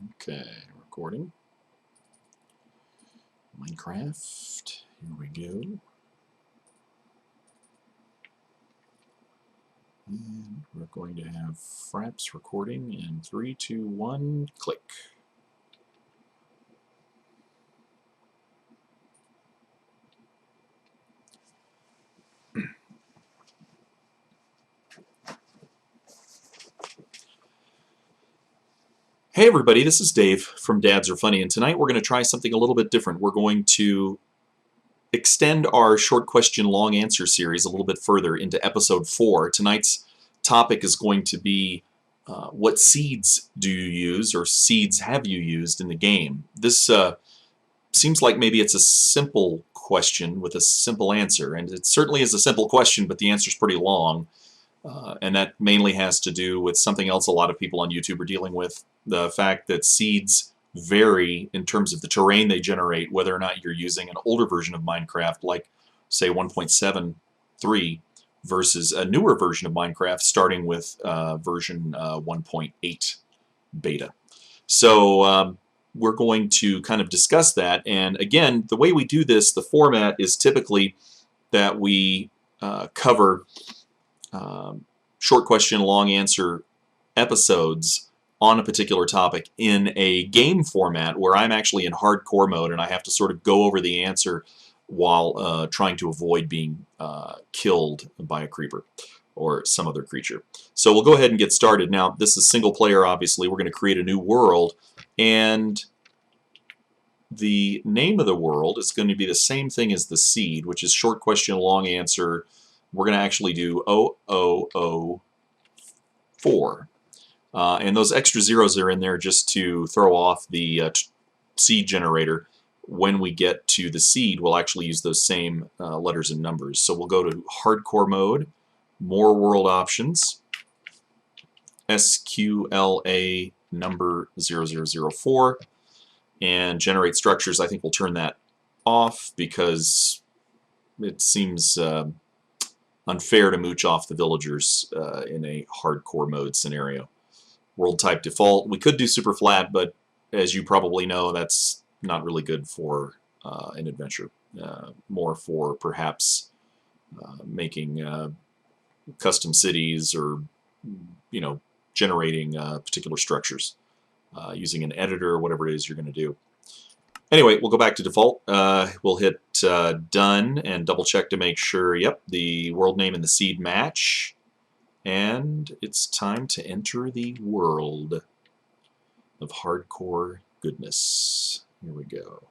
Okay, recording. Minecraft. Here we go. And we're going to have Fraps recording in 3, 2, 1, click. Hey everybody, this is Dave from dadsRfunny, and tonight we're going to try something a little bit different. We're going to extend our short question long answer series a little bit further into episode 4. Tonight's topic is going to be what seeds do you use, or seeds have you used in the game? This seems like maybe it's a simple question with a simple answer, and it certainly is a simple question, but the answer is pretty long. And that mainly has to do with something else a lot of people on YouTube are dealing with, the fact that seeds vary in terms of the terrain they generate, whether or not you're using an older version of Minecraft, like, say, 1.73, versus a newer version of Minecraft starting with version 1.8 beta. So we're going to kind of discuss that, and again, the way we do this, the format is typically that we cover short question, long answer episodes on a particular topic in a game format where I'm actually in hardcore mode and I have to sort of go over the answer while trying to avoid being killed by a creeper or some other creature. So we'll go ahead and get started. Now, this is single player, obviously. We're going to create a new world, and the name of the world is going to be the same thing as the seed, which is short question, long answer. We're going to actually do 0004. And those extra zeros are in there just to throw off the seed generator. When we get to the seed, we'll actually use those same letters and numbers. So we'll go to hardcore mode, more world options, SQLA number 0004, and generate structures. I think we'll turn that off because it seems unfair to mooch off the villagers in a hardcore mode scenario. World type default. We could do super flat, but as you probably know, that's not really good for an adventure. More for perhaps making custom cities, or generating particular structures using an editor or whatever it is you're going to do. Anyway, we'll go back to default. We'll hit done and double check to make sure, yep, the world name and the seed match. And it's time to enter the world of hardcore goodness. Here we go.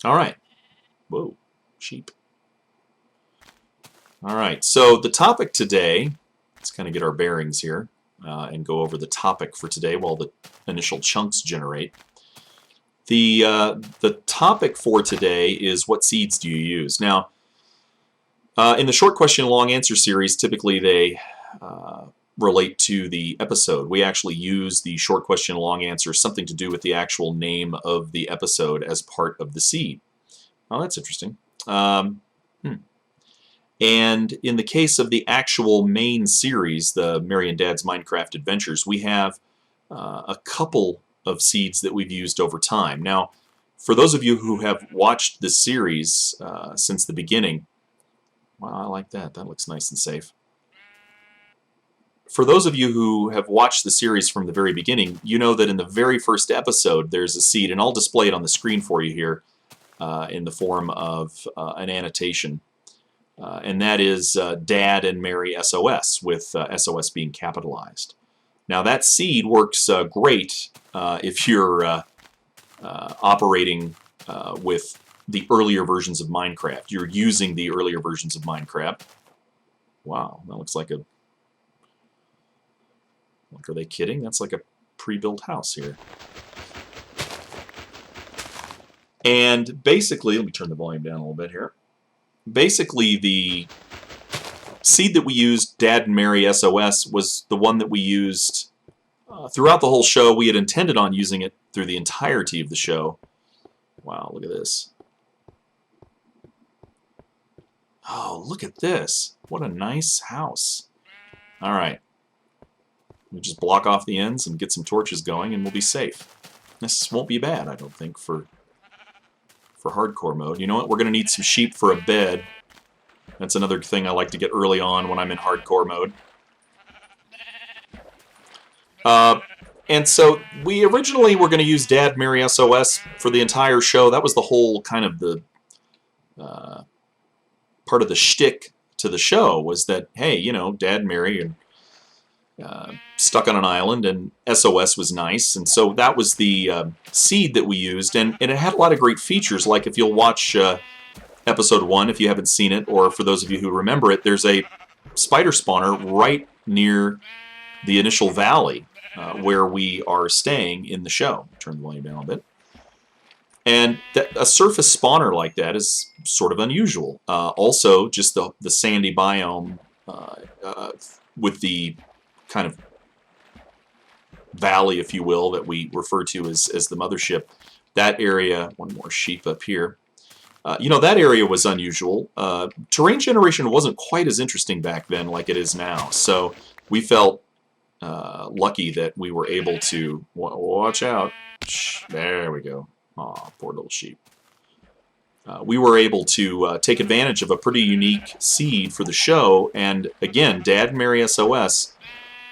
All right. Whoa, sheep. All right, so the topic today, let's kind of get our bearings here and go over the topic for today while the initial chunks generate. The topic for today is, what seeds do you use? Now, in the short question long answer series, typically they relate to the episode. We actually use the short question long answer, something to do with the actual name of the episode, as part of the seed. Oh, that's interesting. And in the case of the actual main series, the Mary and Dad's Minecraft Adventures, we have a couple of seeds that we've used over time. Now, for those of you who have watched this series since the beginning, wow, I like that. That looks nice and safe. For those of you who have watched the series from the very beginning, you know that in the very first episode there's a seed, and I'll display it on the screen for you here in the form of an annotation. And that is Dad and Mary SOS, with SOS being capitalized. Now that seed works great if you're operating with the earlier versions of Minecraft. You're using the earlier versions of Minecraft. Wow, that looks like a... Like, are they kidding? That's like a pre-built house here. And basically, let me turn the volume down a little bit here. Basically, the seed that we used, Dad and Mary SOS, was the one that we used throughout the whole show. We had intended on using it through the entirety of the show. Wow, look at this. Oh, look at this. What a nice house. All right. We just block off the ends and get some torches going, and we'll be safe. This won't be bad, I don't think, for hardcore mode. You know what? We're going to need some sheep for a bed. That's another thing I like to get early on when I'm in hardcore mode. And so we originally were going to use Dad Mary SOS for the entire show. That was the whole kind of the part of the shtick to the show, was that, hey, you know, Dad Mary and stuck on an island, and SOS was nice. And so that was the seed that we used, and it had a lot of great features. Like if you'll watch episode 1, if you haven't seen it, or for those of you who remember it, there's a spider spawner right near the initial valley where we are staying in the show. Turn the volume down a bit. And a surface spawner like that is sort of unusual. Also, just the sandy biome with the kind of valley, if you will, that we refer to as the mothership. That area, one more sheep up here. You know, that area was unusual. Terrain generation wasn't quite as interesting back then like it is now. So we felt lucky that we were able to... Watch out. There we go. Aw, poor little sheep. We were able to take advantage of a pretty unique seed for the show, and again, Dad Mary SOS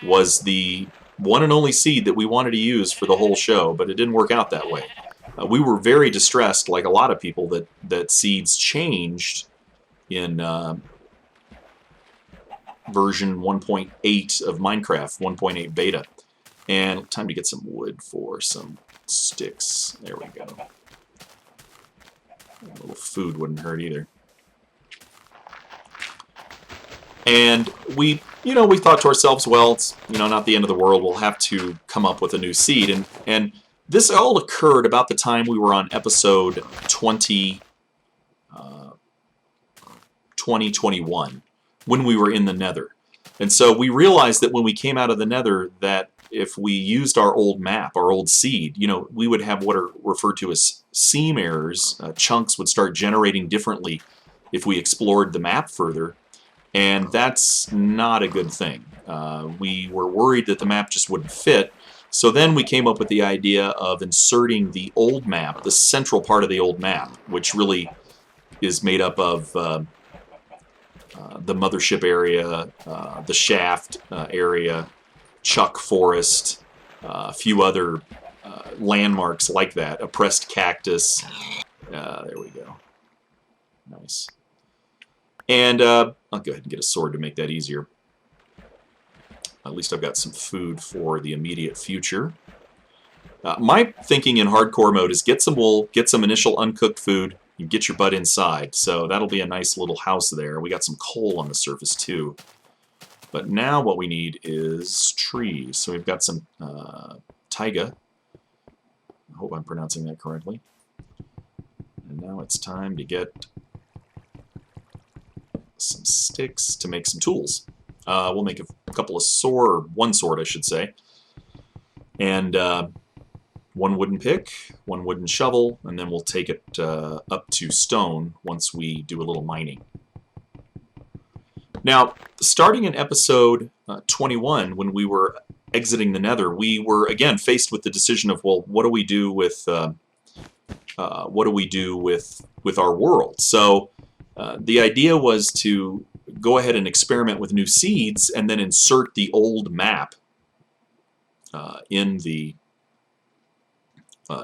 was the one and only seed that we wanted to use for the whole show, but it didn't work out that way. We were very distressed, like a lot of people, that seeds changed in version 1.8 of Minecraft, 1.8 beta. And time to get some wood for some sticks. There we go. A little food wouldn't hurt either. And we thought to ourselves, well, it's, you know, not the end of the world. We'll have to come up with a new seed. And this all occurred about the time we were on episode 2021, when we were in the Nether. And so we realized that when we came out of the Nether, that if we used our old map, our old seed, you know, we would have what are referred to as seam errors. Chunks would start generating differently if we explored the map further, and that's not a good thing. We were worried that the map just wouldn't fit, so then we came up with the idea of inserting the old map, the central part of the old map, which really is made up of the mothership area, the shaft area, Chuck Forest, a few other landmarks like that. Oppressed Cactus. There we go. Nice. And I'll go ahead and get a sword to make that easier. At least I've got some food for the immediate future. My thinking in hardcore mode is get some wool, get some initial uncooked food, and get your butt inside. So that'll be a nice little house there. We got some coal on the surface too. But now what we need is trees. So we've got some taiga. I hope I'm pronouncing that correctly. And now it's time to get some sticks to make some tools. We'll make a couple of one sword, I should say. And one wooden pick, one wooden shovel, and then we'll take it up to stone once we do a little mining. Now, starting in episode 21, when we were exiting the Nether, we were again faced with the decision of, well, what do we do with our world? So the idea was to go ahead and experiment with new seeds, and then insert the old map in the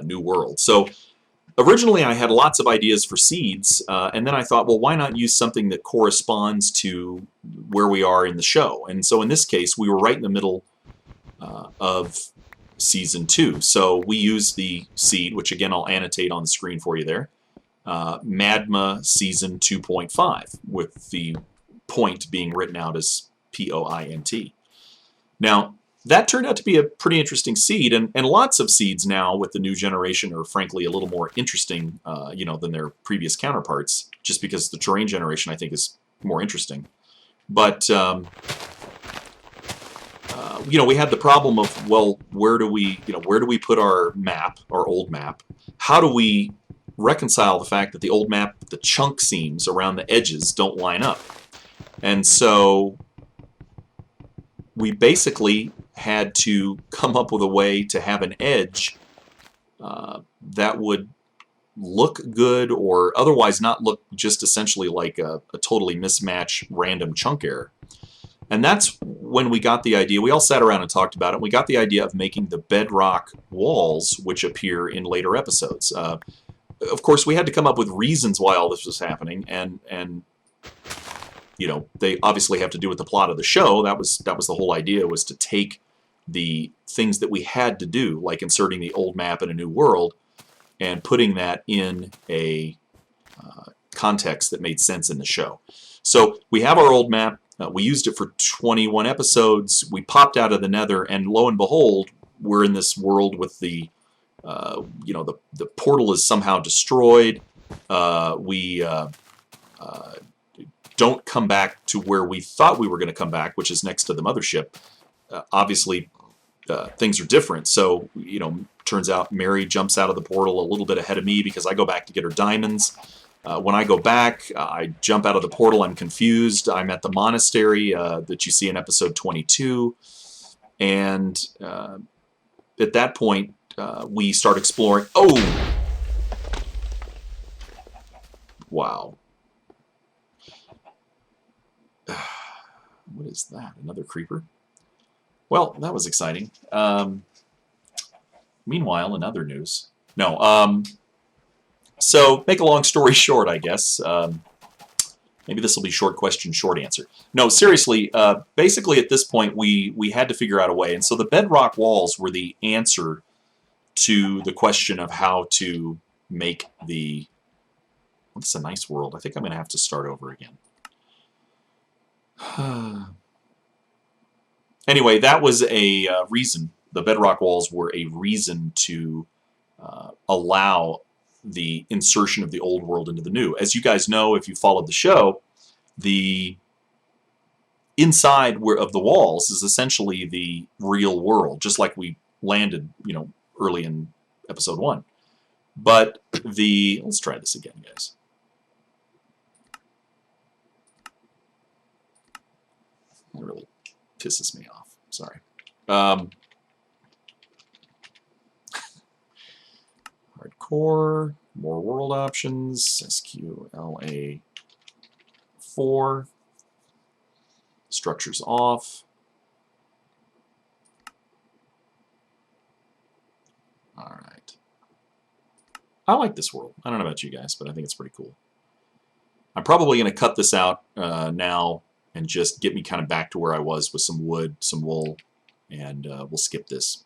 new world. So originally I had lots of ideas for seeds, and then I thought, well, why not use something that corresponds to where we are in the show? And so in this case, we were right in the middle of Season 2. So we used the seed, which again I'll annotate on the screen for you there, MADMA Season 2.5, with the point being written out as P-O-I-N-T. Now, that turned out to be a pretty interesting seed, and lots of seeds now with the new generation are frankly a little more interesting than their previous counterparts, just because the terrain generation I think is more interesting. But we had the problem of, well, where do we put our map, our old map? How do we reconcile the fact that the old map, the chunk seams around the edges don't line up? And so we basically had to come up with a way to have an edge that would look good or otherwise not look just essentially like a totally mismatched random chunk error. And that's when we got the idea. We all sat around and talked about it. We got the idea of making the bedrock walls, which appear in later episodes. Of course, we had to come up with reasons why all this was happening, and you know, they obviously have to do with the plot of the show. That was the whole idea, was to take the things that we had to do, like inserting the old map in a new world, and putting that in a context that made sense in the show. So we have our old map. We used it for 21 episodes. We popped out of the nether, and lo and behold, we're in this world with the, you know, the portal is somehow destroyed. We don't come back to where we thought we were going to come back, which is next to the mothership. Obviously, things are different. So, you know, turns out Mary jumps out of the portal a little bit ahead of me because I go back to get her diamonds. When I go back, I jump out of the portal. I'm confused. I'm at the monastery that you see in episode 22. And at that point, we start exploring. Oh! Wow. What is that? Another creeper? Well, that was exciting. Meanwhile, in other news... No, so, make a long story short, I guess. Maybe this will be short question, short answer. No, seriously, basically at this point we had to figure out a way. And so the bedrock walls were the answer to the question of how to make the... Well, this is a nice world. I think I'm going to have to start over again. Anyway, that was a reason. The bedrock walls were a reason to allow the insertion of the old world into the new. As you guys know, if you followed the show, the inside of the walls is essentially the real world, just like we landed, you know, early in episode 1. But let's try this again, guys. That really pisses me off. Sorry. Hardcore, more world options, SQLA 4, structures off. All right. I like this world. I don't know about you guys, but I think it's pretty cool. I'm probably going to cut this out now and just get me kind of back to where I was with some wood, some wool, and we'll skip this.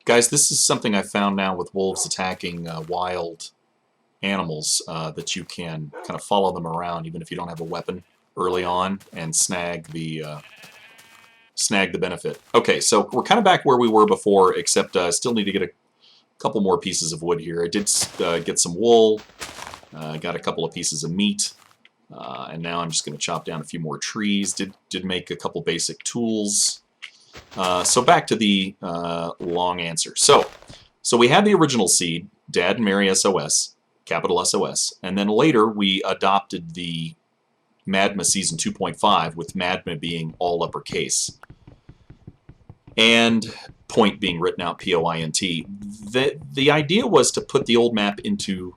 Guys, this is something I found now with wolves attacking wild animals, that you can kind of follow them around even if you don't have a weapon early on and snag the benefit. Okay, so we're kind of back where we were before, except I still need to get a couple more pieces of wood here. I did get some wool, got a couple of pieces of meat, and now I'm just going to chop down a few more trees. Did make a couple basic tools. So back to the long answer. So we had the original seed, Dad and Mary SOS, capital SOS, and then later we adopted the MADMA Season 2.5 with MADMA being all uppercase and point being written out P-O-I-N-T. The idea was to put the old map into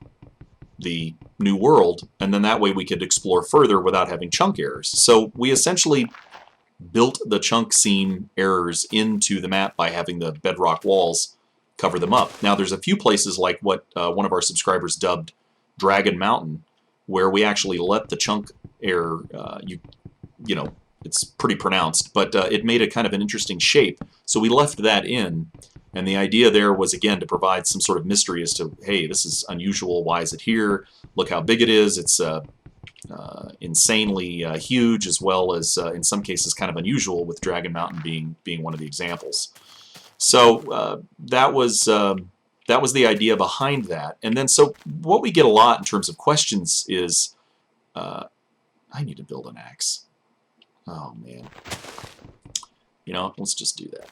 the new world, and then that way we could explore further without having chunk errors. So we essentially built the chunk seam errors into the map by having the bedrock walls cover them up. Now there's a few places like what one of our subscribers dubbed Dragon Mountain, where we actually let the chunk error, you know, it's pretty pronounced, but it made a kind of an interesting shape. So we left that in, and the idea there was, again, to provide some sort of mystery as to, hey, this is unusual, why is it here? Look how big it is. It's insanely huge, as well as in some cases kind of unusual, with Dragon Mountain being one of the examples. So that was the idea behind that. And then so what we get a lot in terms of questions is, I need to build an axe. Oh man. You know, let's just do that.